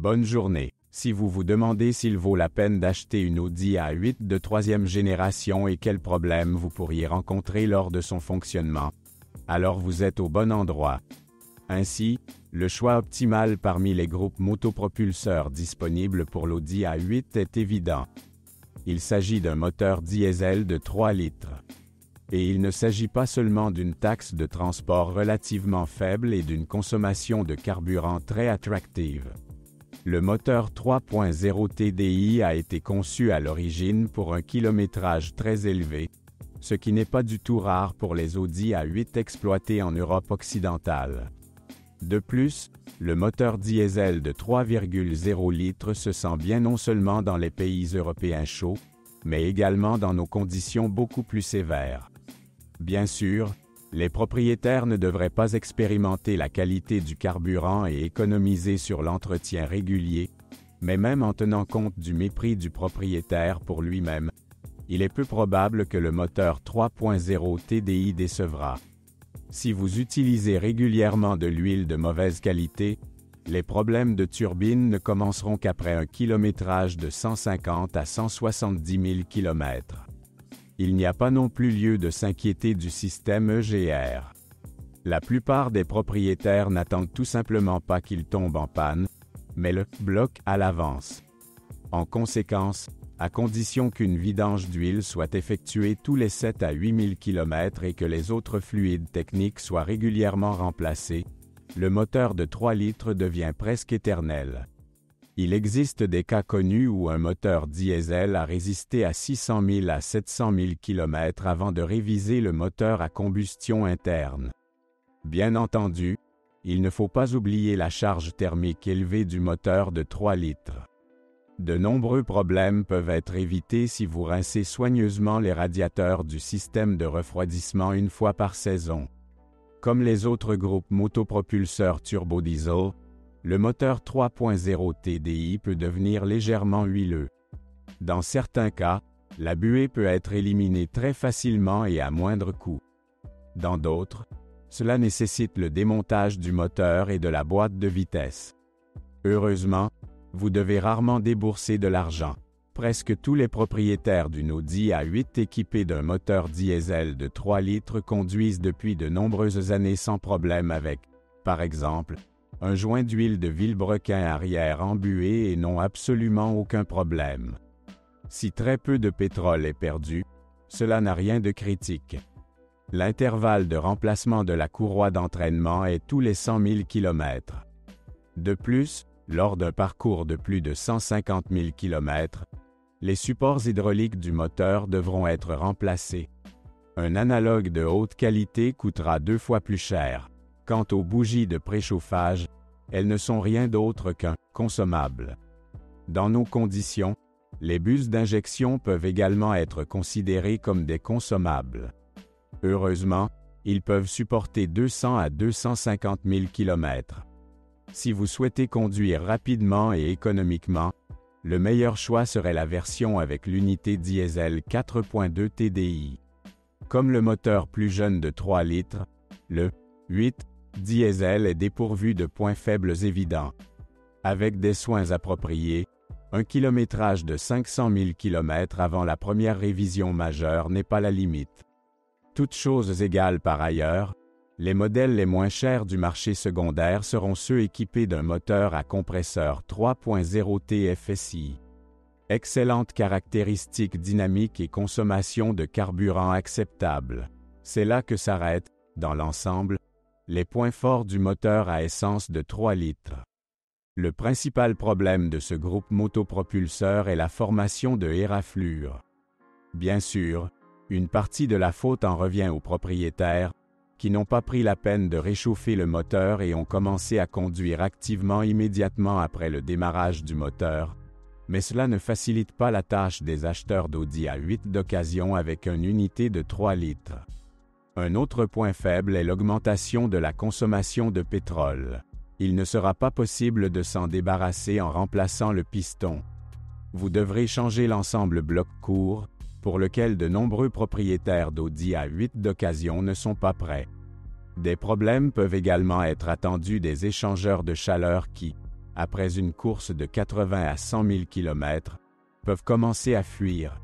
Bonne journée. Si vous vous demandez s'il vaut la peine d'acheter une Audi A8 de 3e génération et quels problèmes vous pourriez rencontrer lors de son fonctionnement, alors vous êtes au bon endroit. Ainsi, le choix optimal parmi les groupes motopropulseurs disponibles pour l'Audi A8 est évident. Il s'agit d'un moteur diesel de 3 litres. Et il ne s'agit pas seulement d'une taxe de transport relativement faible et d'une consommation de carburant très attractive. Le moteur 3.0 TDI a été conçu à l'origine pour un kilométrage très élevé, ce qui n'est pas du tout rare pour les Audi A8 exploités en Europe occidentale. De plus, le moteur diesel de 3,0 litres se sent bien non seulement dans les pays européens chauds, mais également dans nos conditions beaucoup plus sévères. Bien sûr, les propriétaires ne devraient pas expérimenter la qualité du carburant et économiser sur l'entretien régulier, mais même en tenant compte du mépris du propriétaire pour lui-même, il est peu probable que le moteur 3.0 TDI décevra. Si vous utilisez régulièrement de l'huile de mauvaise qualité, les problèmes de turbine ne commenceront qu'après un kilométrage de 150 à 170 000 km. Il n'y a pas non plus lieu de s'inquiéter du système EGR. La plupart des propriétaires n'attendent tout simplement pas qu'il tombe en panne, mais le bloquent à l'avance. En conséquence, à condition qu'une vidange d'huile soit effectuée tous les 7 à 8 000 km et que les autres fluides techniques soient régulièrement remplacés, le moteur de 3 litres devient presque éternel. Il existe des cas connus où un moteur diesel a résisté à 600 000 à 700 000 km avant de réviser le moteur à combustion interne. Bien entendu, il ne faut pas oublier la charge thermique élevée du moteur de 3 litres. De nombreux problèmes peuvent être évités si vous rincez soigneusement les radiateurs du système de refroidissement une fois par saison. Comme les autres groupes motopropulseurs turbodiesel, le moteur 3.0 TDI peut devenir légèrement huileux. Dans certains cas, la buée peut être éliminée très facilement et à moindre coût. Dans d'autres, cela nécessite le démontage du moteur et de la boîte de vitesse. Heureusement, vous devez rarement débourser de l'argent. Presque tous les propriétaires d'une Audi A8 équipée d'un moteur diesel de 3 litres conduisent depuis de nombreuses années sans problème avec, par exemple, un joint d'huile de vilebrequin arrière embué et n'ont absolument aucun problème. Si très peu de pétrole est perdu, cela n'a rien de critique. L'intervalle de remplacement de la courroie d'entraînement est tous les 100 000 km. De plus, lors d'un parcours de plus de 150 000 km, les supports hydrauliques du moteur devront être remplacés. Un analogue de haute qualité coûtera 2 fois plus cher. Quant aux bougies de préchauffage, elles ne sont rien d'autre qu'un consommable. Dans nos conditions, les bus d'injection peuvent également être considérés comme des consommables. Heureusement, ils peuvent supporter 200 à 250 000 km. Si vous souhaitez conduire rapidement et économiquement, le meilleur choix serait la version avec l'unité diesel 4.2 TDI. Comme le moteur plus jeune de 3 litres, le 8 diesel est dépourvu de points faibles évidents. Avec des soins appropriés, un kilométrage de 500 000 km avant la première révision majeure n'est pas la limite. Toutes choses égales par ailleurs, les modèles les moins chers du marché secondaire seront ceux équipés d'un moteur à compresseur 3.0 TFSI. Excellentes caractéristiques dynamiques et consommation de carburant acceptable. C'est là que s'arrêtent, dans l'ensemble, les points forts du moteur à essence de 3 litres. Le principal problème de ce groupe motopropulseur est la formation de éraflures. Bien sûr, une partie de la faute en revient aux propriétaires, qui n'ont pas pris la peine de réchauffer le moteur et ont commencé à conduire activement immédiatement après le démarrage du moteur, mais cela ne facilite pas la tâche des acheteurs d'Audi A8 d'occasion avec une unité de 3 litres. Un autre point faible est l'augmentation de la consommation de pétrole. Il ne sera pas possible de s'en débarrasser en remplaçant le piston. Vous devrez changer l'ensemble bloc court, pour lequel de nombreux propriétaires d'Audi A8 d'occasion ne sont pas prêts. Des problèmes peuvent également être attendus des échangeurs de chaleur qui, après une course de 80 à 100 000 km, peuvent commencer à fuir.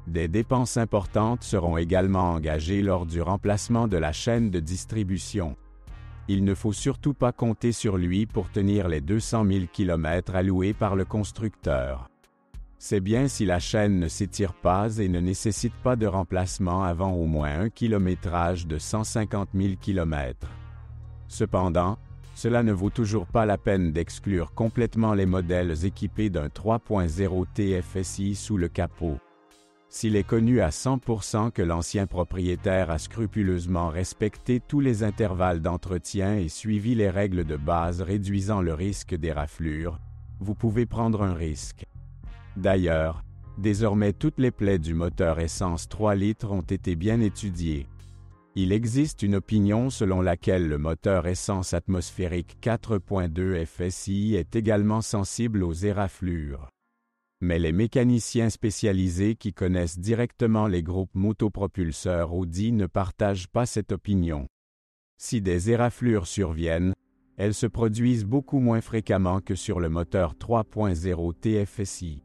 Des dépenses importantes seront également engagées lors du remplacement de la chaîne de distribution. Il ne faut surtout pas compter sur lui pour tenir les 200 000 km alloués par le constructeur. C'est bien si la chaîne ne s'étire pas et ne nécessite pas de remplacement avant au moins un kilométrage de 150 000 km. Cependant, cela ne vaut toujours pas la peine d'exclure complètement les modèles équipés d'un 3.0 TFSI sous le capot. S'il est connu à 100% que l'ancien propriétaire a scrupuleusement respecté tous les intervalles d'entretien et suivi les règles de base réduisant le risque d'éraflure, vous pouvez prendre un risque. D'ailleurs, désormais toutes les plaies du moteur essence 3 litres ont été bien étudiées. Il existe une opinion selon laquelle le moteur essence atmosphérique 4.2 FSI est également sensible aux éraflures. Mais les mécaniciens spécialisés qui connaissent directement les groupes motopropulseurs Audi ne partagent pas cette opinion. Si des éraflures surviennent, elles se produisent beaucoup moins fréquemment que sur le moteur 3.0 TFSI.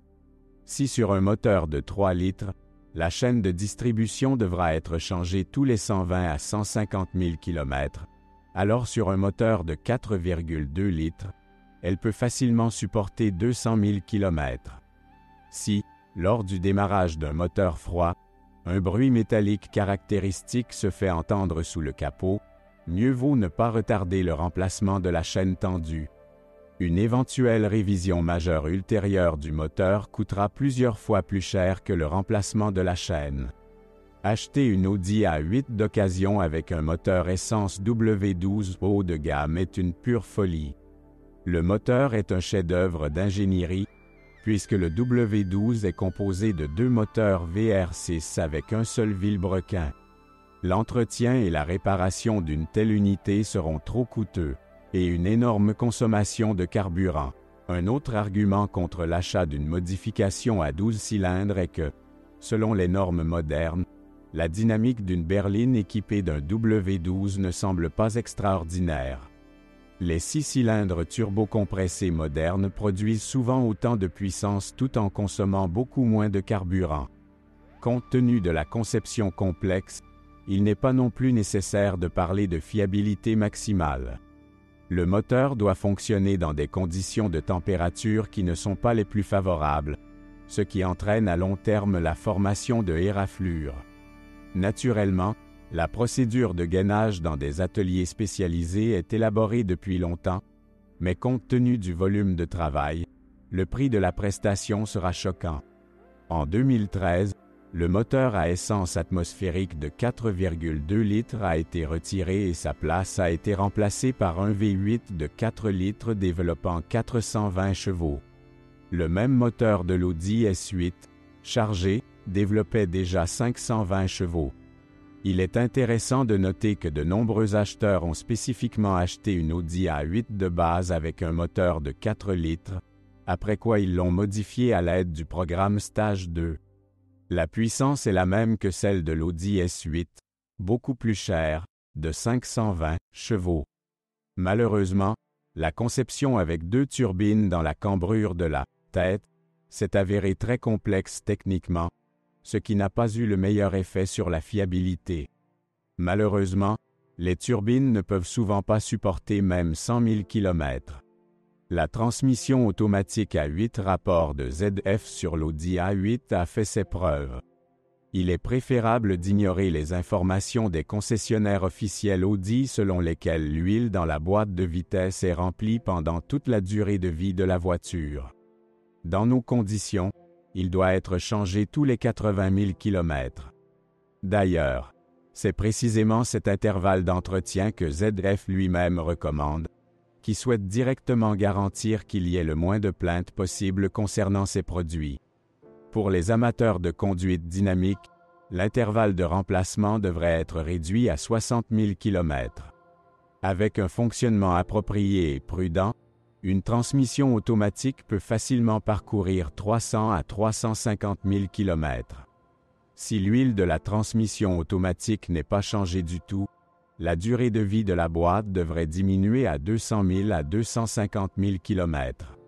Si sur un moteur de 3 litres, la chaîne de distribution devra être changée tous les 120 à 150 000 km, alors sur un moteur de 4,2 litres, elle peut facilement supporter 200 000 km. Si, lors du démarrage d'un moteur froid, un bruit métallique caractéristique se fait entendre sous le capot, mieux vaut ne pas retarder le remplacement de la chaîne tendue. Une éventuelle révision majeure ultérieure du moteur coûtera plusieurs fois plus cher que le remplacement de la chaîne. Acheter une Audi A8 d'occasion avec un moteur essence W12 haut de gamme est une pure folie. Le moteur est un chef-d'œuvre d'ingénierie, puisque le W12 est composé de 2 moteurs VR6 avec un seul vilebrequin. L'entretien et la réparation d'une telle unité seront trop coûteux, et une énorme consommation de carburant. Un autre argument contre l'achat d'une modification à 12 cylindres est que, selon les normes modernes, la dynamique d'une berline équipée d'un W12 ne semble pas extraordinaire. Les 6 cylindres turbocompressés modernes produisent souvent autant de puissance tout en consommant beaucoup moins de carburant. Compte tenu de la conception complexe, il n'est pas non plus nécessaire de parler de fiabilité maximale. Le moteur doit fonctionner dans des conditions de température qui ne sont pas les plus favorables, ce qui entraîne à long terme la formation de éraflures. Naturellement, la procédure de gainage dans des ateliers spécialisés est élaborée depuis longtemps, mais compte tenu du volume de travail, le prix de la prestation sera choquant. En 2013, le moteur à essence atmosphérique de 4,2 litres a été retiré et sa place a été remplacée par un V8 de 4 litres développant 420 chevaux. Le même moteur de l'Audi S8, chargé, développait déjà 520 chevaux. Il est intéressant de noter que de nombreux acheteurs ont spécifiquement acheté une Audi A8 de base avec un moteur de 4 litres, après quoi ils l'ont modifié à l'aide du programme Stage 2. La puissance est la même que celle de l'Audi S8, beaucoup plus chère, de 520 chevaux. Malheureusement, la conception avec 2 turbines dans la cambrure de la tête s'est avérée très complexe techniquement, ce qui n'a pas eu le meilleur effet sur la fiabilité. Malheureusement, les turbines ne peuvent souvent pas supporter même 100 000 km. La transmission automatique à 8 rapports de ZF sur l'Audi A8 a fait ses preuves. Il est préférable d'ignorer les informations des concessionnaires officiels Audi selon lesquelles l'huile dans la boîte de vitesse est remplie pendant toute la durée de vie de la voiture. Dans nos conditions, il doit être changé tous les 80 000 km. D'ailleurs, c'est précisément cet intervalle d'entretien que ZF lui-même recommande, qui souhaite directement garantir qu'il y ait le moins de plaintes possible concernant ces produits. Pour les amateurs de conduite dynamique, l'intervalle de remplacement devrait être réduit à 60 000 km. Avec un fonctionnement approprié et prudent, une transmission automatique peut facilement parcourir 300 à 350 000 km. Si l'huile de la transmission automatique n'est pas changée du tout, la durée de vie de la boîte devrait diminuer à 200 000 à 250 000 km.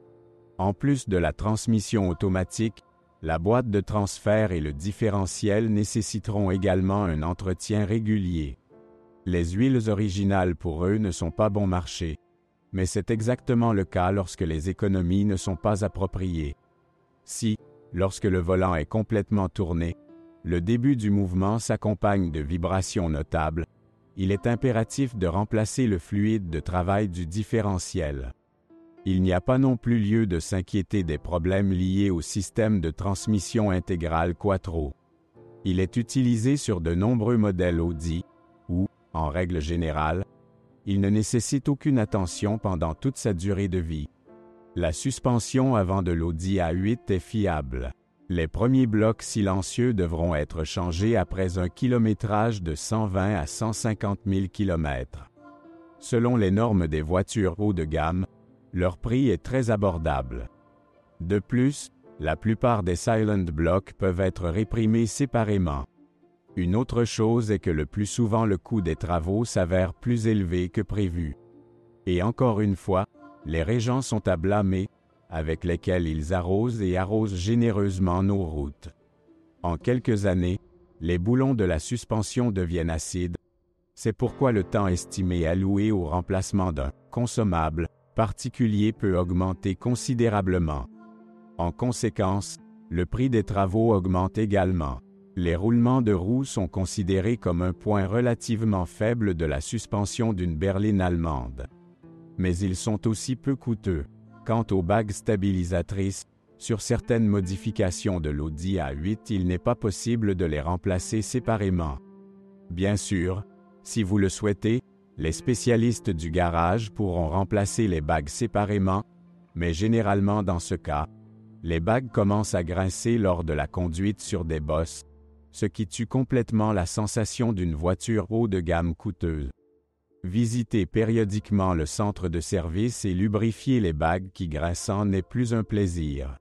En plus de la transmission automatique, la boîte de transfert et le différentiel nécessiteront également un entretien régulier. Les huiles originales pour eux ne sont pas bon marché, mais c'est exactement le cas lorsque les économies ne sont pas appropriées. Si, lorsque le volant est complètement tourné, le début du mouvement s'accompagne de vibrations notables, il est impératif de remplacer le fluide de travail du différentiel. Il n'y a pas non plus lieu de s'inquiéter des problèmes liés au système de transmission intégrale Quattro. Il est utilisé sur de nombreux modèles Audi, où, en règle générale, il ne nécessite aucune attention pendant toute sa durée de vie. La suspension avant de l'Audi A8 est fiable. Les premiers blocs silencieux devront être changés après un kilométrage de 120 à 150 000 km. Selon les normes des voitures haut de gamme, leur prix est très abordable. De plus, la plupart des silent blocks peuvent être réprimés séparément. Une autre chose est que le plus souvent le coût des travaux s'avère plus élevé que prévu. Et encore une fois, les régents sont à blâmer, avec lesquels ils arrosent et arrosent généreusement nos routes. En quelques années, les boulons de la suspension deviennent acides. C'est pourquoi le temps estimé alloué au remplacement d'un consommable particulier peut augmenter considérablement. En conséquence, le prix des travaux augmente également. Les roulements de roues sont considérés comme un point relativement faible de la suspension d'une berline allemande. Mais ils sont aussi peu coûteux. Quant aux bagues stabilisatrices, sur certaines modifications de l'Audi A8, il n'est pas possible de les remplacer séparément. Bien sûr, si vous le souhaitez, les spécialistes du garage pourront remplacer les bagues séparément, mais généralement dans ce cas, les bagues commencent à grincer lors de la conduite sur des bosses, ce qui tue complètement la sensation d'une voiture haut de gamme coûteuse. Visiter périodiquement le centre de service et lubrifier les bagues qui grincent n'est plus un plaisir.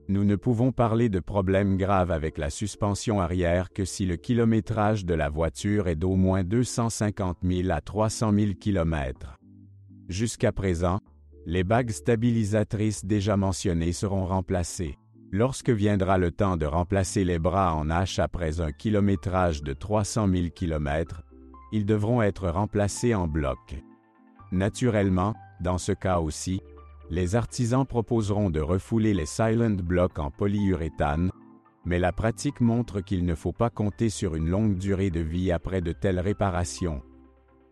Nous ne pouvons parler de problèmes graves avec la suspension arrière que si le kilométrage de la voiture est d'au moins 250 000 à 300 000 km. Jusqu'à présent, les bagues stabilisatrices déjà mentionnées seront remplacées. Lorsque viendra le temps de remplacer les bras en H après un kilométrage de 300 000 km, ils devront être remplacés en bloc. Naturellement, dans ce cas aussi, les artisans proposeront de refouler les silent blocks en polyuréthane, mais la pratique montre qu'il ne faut pas compter sur une longue durée de vie après de telles réparations.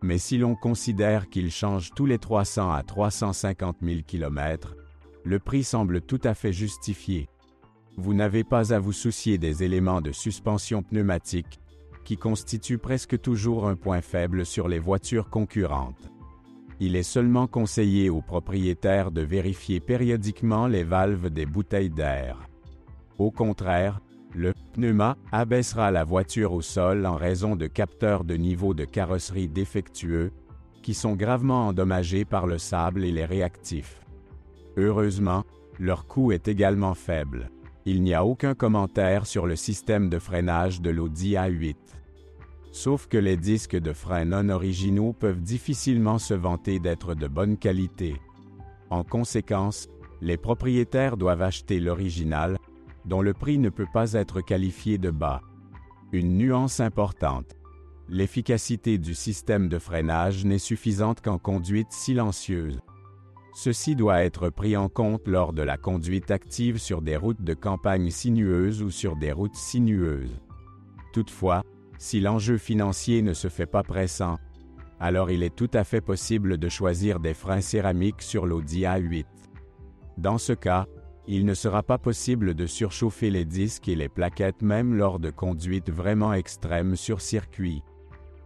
Mais si l'on considère qu'ils changent tous les 300 à 350 000 km, le prix semble tout à fait justifié. Vous n'avez pas à vous soucier des éléments de suspension pneumatique, qui constituent presque toujours un point faible sur les voitures concurrentes. Il est seulement conseillé aux propriétaires de vérifier périodiquement les valves des bouteilles d'air. Au contraire, le pneuma abaissera la voiture au sol en raison de capteurs de niveau de carrosserie défectueux, qui sont gravement endommagés par le sable et les réactifs. Heureusement, leur coût est également faible. Il n'y a aucun commentaire sur le système de freinage de l'Audi A8. Sauf que les disques de frein non originaux peuvent difficilement se vanter d'être de bonne qualité. En conséquence, les propriétaires doivent acheter l'original, dont le prix ne peut pas être qualifié de bas. Une nuance importante. L'efficacité du système de freinage n'est suffisante qu'en conduite silencieuse. Ceci doit être pris en compte lors de la conduite active sur des routes de campagne sinueuses ou sur des routes sinueuses. Toutefois, si l'enjeu financier ne se fait pas pressant, alors il est tout à fait possible de choisir des freins céramiques sur l'Audi A8. Dans ce cas, il ne sera pas possible de surchauffer les disques et les plaquettes même lors de conduites vraiment extrêmes sur circuit.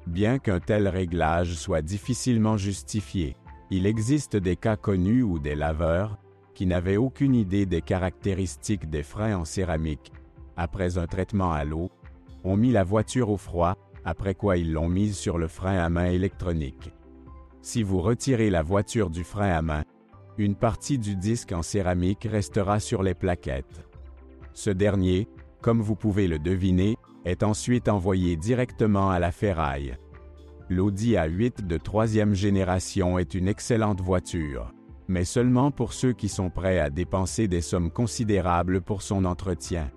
Bien qu'un tel réglage soit difficilement justifié, il existe des cas connus où des laveurs, qui n'avaient aucune idée des caractéristiques des freins en céramique, après un traitement à l'eau, ont mis la voiture au froid, après quoi ils l'ont mise sur le frein à main électronique. Si vous retirez la voiture du frein à main, une partie du disque en céramique restera sur les plaquettes. Ce dernier, comme vous pouvez le deviner, est ensuite envoyé directement à la ferraille. L'Audi A8 de troisième génération est une excellente voiture, mais seulement pour ceux qui sont prêts à dépenser des sommes considérables pour son entretien.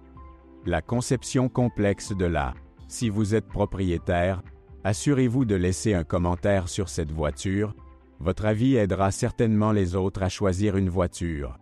La conception complexe de la « Si vous êtes propriétaire », assurez-vous de laisser un commentaire sur cette voiture. Votre avis aidera certainement les autres à choisir une voiture.